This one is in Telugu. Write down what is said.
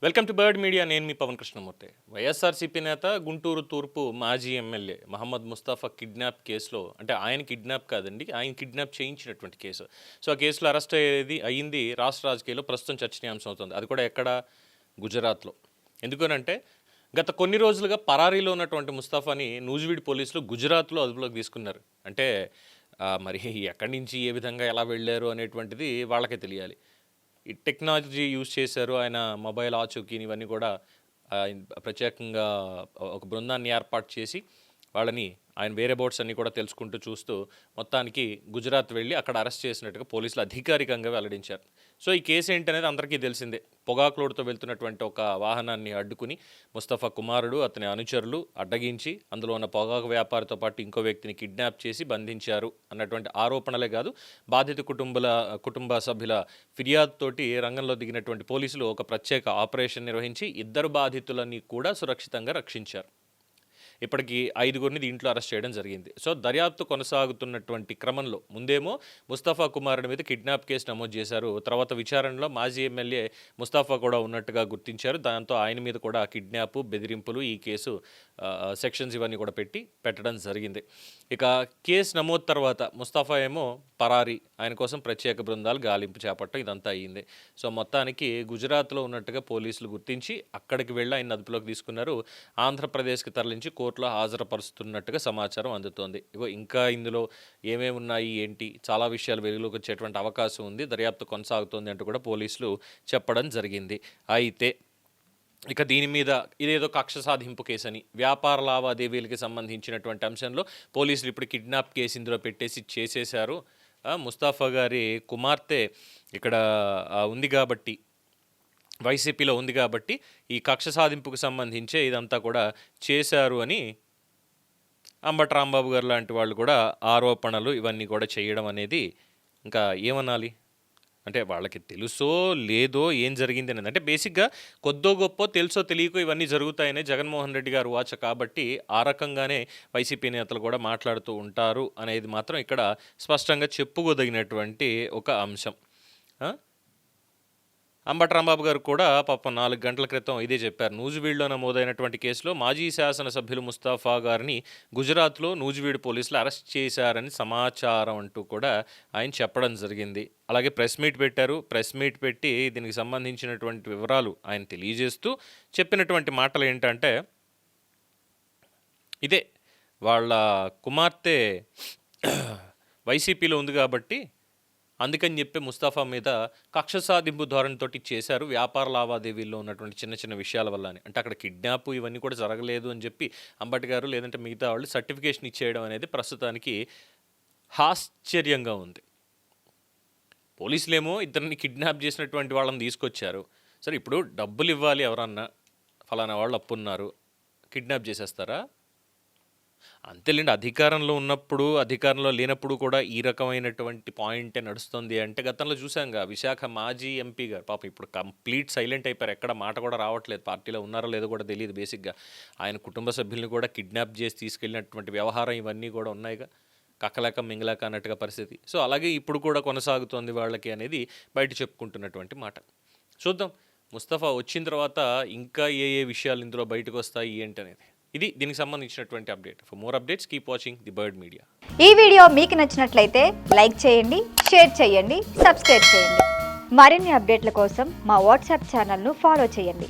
Welcome to bird media. నేను మీ పవన్ కృష్ణమూర్తి. వైఎస్ఆర్సీపీ నేత గుంటూరు తూర్పు మాజీ ఎమ్మెల్యే మహమ్మద్ ముస్తాఫా కిడ్నాప్ కేసులో, అంటే ఆయన కిడ్నాప్ కాదండి, ఆయన కిడ్నాప్ చేయించినటువంటి కేసు. సో ఆ కేసులో అరెస్ట్ అయ్యింది రాష్ట్ర రాజకీయాల్లో ప్రస్తుతం చర్చనీయాంశం అవుతుంది. అది కూడా ఎక్కడ? గుజరాత్లో. ఎందుకనంటే గత కొన్ని రోజులుగా పరారీలో ఉన్నటువంటి ముస్తాఫాని నూజివీడు పోలీసులు గుజరాత్లో అదుపులోకి తీసుకున్నారు. అంటే మరి ఎక్కడి నుంచి ఏ విధంగా ఎలా వెళ్ళారు అనేటువంటిది వాళ్ళకే తెలియాలి. ఈ టెక్నాలజీ యూజ్ చేశారు. ఆయన మొబైల్ ఆచూకీని ఇవన్నీ కూడా ప్రత్యేకంగా ఒక బృందాన్ని ఏర్పాటు చేసి వాళ్ళని ఆయన వేరే బోట్స్ అన్నీ కూడా తెలుసుకుంటూ చూస్తూ మొత్తానికి గుజరాత్ వెళ్ళి అక్కడ అరెస్ట్ చేసినట్టుగా పోలీసులు అధికారికంగా వెల్లడించారు. సో ఈ కేసు ఏంటనేది అందరికీ తెలిసిందే. పొగాకు లోడుతో వెళ్తున్నటువంటి ఒక వాహనాన్ని అడ్డుకుని ముస్తఫా కుమారుడు అతని అనుచరులు అడ్డగించి అందులో ఉన్న పొగాకు వ్యాపారితో పాటు ఇంకో వ్యక్తిని కిడ్నాప్ చేసి బంధించారు అన్నటువంటి ఆరోపణలే కాదు, బాధిత కుటుంబ సభ్యుల ఫిర్యాదుతోటి రంగంలో దిగినటువంటి పోలీసులు ఒక ప్రత్యేక ఆపరేషన్ నిర్వహించి ఇద్దరు బాధితులని కూడా సురక్షితంగా రక్షించారు. ఇప్పటికీ 5గురిని దీంట్లో అరెస్ట్ చేయడం జరిగింది. సో దర్యాప్తు కొనసాగుతున్నటువంటి క్రమంలో ముందేమో ముస్తఫా కుమారుడి మీద కిడ్నాప్ కేసు నమోదు చేశారు. తర్వాత విచారణలో మాజీ ఎమ్మెల్యే ముస్తఫా కూడా ఉన్నట్టుగా గుర్తించారు. దాంతో ఆయన మీద కూడా కిడ్నాప్, బెదిరింపులు, ఈ కేసు సెక్షన్స్ ఇవన్నీ కూడా పెట్టడం జరిగింది. ఇక కేసు నమోదు తర్వాత ముస్తఫా ఏమో పరారీ, ఆయన కోసం ప్రత్యేక బృందాలు గాలింపు చేపట్టడం ఇదంతా అయ్యింది. సో మొత్తానికి గుజరాత్లో ఉన్నట్టుగా పోలీసులు గుర్తించి అక్కడికి వెళ్ళి ఆయన అదుపులోకి తీసుకున్నారు. ఆంధ్రప్రదేశ్కి తరలించి కోర్టులో హాజరుపరుస్తున్నట్టుగా సమాచారం అందుతోంది. ఇంకా ఇందులో ఏమేమి ఉన్నాయి ఏంటి, చాలా విషయాలు వెలుగులోకి వచ్చేటువంటి అవకాశం ఉంది, దర్యాప్తు కొనసాగుతోంది అంటూ కూడా పోలీసులు చెప్పడం జరిగింది. అయితే ఇక దీని మీద ఇదేదో కక్ష సాధింపు కేసు అని, వ్యాపార లావాదేవీలకి సంబంధించినటువంటి అంశంలో పోలీసులు ఇప్పుడు కిడ్నాప్ కేసు ఇందులో పెట్టేసి చేసేశారు. ముస్తాఫా గారి కుమార్తె ఇక్కడ ఉంది కాబట్టి, వైసీపీలో ఉంది కాబట్టి ఈ కక్ష సాధింపుకు సంబంధించే ఇదంతా కూడా చేశారు అని అంబటి రాంబాబు గారు లాంటి వాళ్ళు కూడా ఆరోపణలు ఇవన్నీ కూడా చేయడం అనేది ఇంకా ఏమనాలి? అంటే వాళ్ళకి తెలుసో లేదో ఏం జరిగింది అనేది, అంటే బేసిక్గా కొద్దో గొప్ప తెలుసో తెలియకో ఇవన్నీ జరుగుతాయనే జగన్మోహన్ రెడ్డి గారు వాచ కాబట్టి ఆ రకంగానే వైసీపీ నేతలు కూడా మాట్లాడుతూ ఉంటారు అనేది మాత్రం ఇక్కడ స్పష్టంగా చెప్పుకోదగినటువంటి ఒక అంశం. అంబటి రాంబాబు గారు కూడా పాపం 4 గంటల క్రితం ఇదే చెప్పారు. నూజివీడులో నమోదైనటువంటి కేసులో మాజీ శాసనసభ్యులు ముస్తాఫా గారిని గుజరాత్లో నూజివీడు పోలీసులు అరెస్ట్ చేశారని సమాచారం అంటూ కూడా ఆయన చెప్పడం జరిగింది. అలాగే ప్రెస్ మీట్ పెట్టారు. ప్రెస్ మీట్ పెట్టి దీనికి సంబంధించినటువంటి వివరాలు ఆయన తెలియజేస్తూ చెప్పినటువంటి మాటలు ఏంటంటే, ఇదే వాళ్ళ కుమార్తె వైసీపీలో ఉంది కాబట్టి అందుకని చెప్పి ముస్తాఫా మీద కక్ష సాధింపు ధోరణితో చేశారు, వ్యాపార లావాదేవీల్లో ఉన్నటువంటి చిన్న చిన్న విషయాల వల్ల అని. అంటే అక్కడ కిడ్నాప్ ఇవన్నీ కూడా జరగలేదు అని చెప్పి అంబటి గారు లేదంటే మిగతా వాళ్ళు సర్టిఫికేషన్ ఇచ్చేయడం అనేది ప్రస్తుతానికి ఆశ్చర్యంగా ఉంది. పోలీసులేమో ఇద్దరిని కిడ్నాప్ చేసినటువంటి వాళ్ళని తీసుకొచ్చారు. సరే, ఇప్పుడు డబ్బులు ఇవ్వాలి, ఎవరన్నా ఫలానా వాళ్ళు అప్పున్నారు, కిడ్నాప్ చేసేస్తారా? అంతేలేండి, అధికారంలో ఉన్నప్పుడు అధికారంలో లేనప్పుడు కూడా ఈ రకమైనటువంటి పాయింటే నడుస్తుంది. అంటే గతంలో చూసాంగా విశాఖ మాజీ ఎంపీ గారు పాపం ఇప్పుడు కంప్లీట్ సైలెంట్ అయిపోయారు, ఎక్కడ మాట కూడా రావట్లేదు, పార్టీలో ఉన్నారో లేదో కూడా తెలియదు. బేసిక్గా ఆయన కుటుంబ సభ్యుల్ని కూడా కిడ్నాప్ చేసి తీసుకెళ్ళినటువంటి వ్యవహారం ఇవన్నీ కూడా ఉన్నాయిగా, కక్కలేక మింగలేక అన్నట్టుగా పరిస్థితి. సో అలాగే ఇప్పుడు కూడా కొనసాగుతోంది వాళ్ళకి అనేది బయట చెప్పుకుంటున్నటువంటి మాట. చూద్దాం ముస్తఫా వచ్చిన తర్వాత ఇంకా ఏ విషయాలు ఇందులో బయటకు వస్తాయి ఏంటి అనేది. ఇది దీనికి సంబంధించినటువంటి update. For more updates keep watching the bird media. ఈ వీడియో మీకు నచ్చినట్లయితే లైక్ చేయండి, షేర్ చేయండి, సబ్స్క్రైబ్ చేయండి. మరిన్ని అప్డేట్ల కోసం మా వాట్సాప్ ఛానల్ను ఫాలో చేయండి.